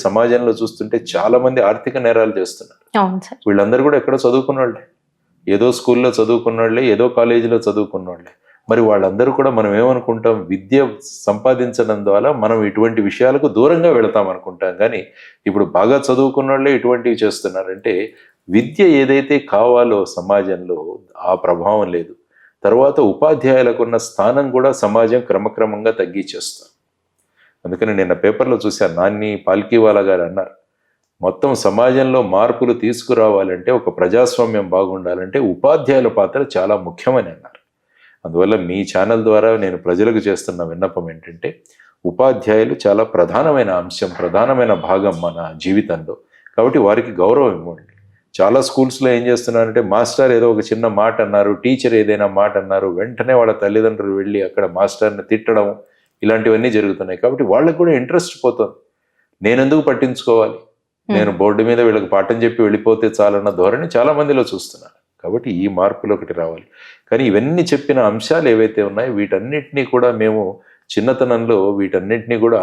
సమాజంలో చూస్తుంటే చాలా మంది ఆర్థిక నేరాలు చేస్తున్నారు. అవును సార్. వీళ్ళందరూ కూడా ఎక్కడో చదువుకున్న వాళ్ళే, ఏదో స్కూల్లో చదువుకున్న వాళ్ళే, ఏదో కాలేజీలో చదువుకున్న వాళ్ళే. మరి వాళ్ళందరూ కూడా మనం ఏమనుకుంటాం, విద్య సంపాదించడం ద్వారా మనం ఇటువంటి విషయాలకు దూరంగా వెళతాం అనుకుంటాం. కానీ ఇప్పుడు బాగా చదువుకున్న వాళ్ళే ఇటువంటివి చేస్తున్నారంటే విద్య ఏదైతే కావాలో సమాజంలో ఆ ప్రభావం లేదు. తర్వాత ఉపాధ్యాయులకున్న స్థానం కూడా సమాజం క్రమక్రమంగా తగ్గించేస్తాం. అందుకని నిన్న పేపర్లో చూశాను, నాని పాల్కీవాలా గారు అన్నారు, మొత్తం సమాజంలో మార్పులు తీసుకురావాలంటే, ఒక ప్రజాస్వామ్యం బాగుండాలంటే ఉపాధ్యాయుల పాత్ర చాలా ముఖ్యమని అన్నారు. అందువల్ల మీ ఛానల్ ద్వారా నేను ప్రజలకు చేస్తున్న విన్నపం ఏంటంటే, ఉపాధ్యాయులు చాలా ప్రధానమైన అంశం, ప్రధానమైన భాగం మన జీవితంలో. కాబట్టి వారికి గౌరవం ఇవ్వండి. చాలా స్కూల్స్లో ఏం చేస్తున్నారంటే, మాస్టర్ ఏదో ఒక చిన్న మాట అన్నారు, టీచర్ ఏదైనా మాట అన్నారు, వెంటనే వాళ్ళ తల్లిదండ్రులు వెళ్ళి అక్కడ మాస్టర్ని తిట్టడం, ఇలాంటివన్నీ జరుగుతున్నాయి. కాబట్టి వాళ్ళకు కూడా ఇంట్రెస్ట్ పోతుంది. నేనెందుకు పట్టించుకోవాలి, నేను బోర్డు మీద వీళ్ళకి పాఠం చెప్పి వెళ్ళిపోతే చాలన్న ధోరణి చాలా మందిలో చూస్తున్నాను. కాబట్టి ఈ మార్పులు ఒకటి రావాలి. కానీ ఇవన్నీ చెప్పిన అంశాలు ఏవైతే ఉన్నాయో వీటన్నిటినీ కూడా మేము చిన్నతనంలో వీటన్నిటినీ కూడా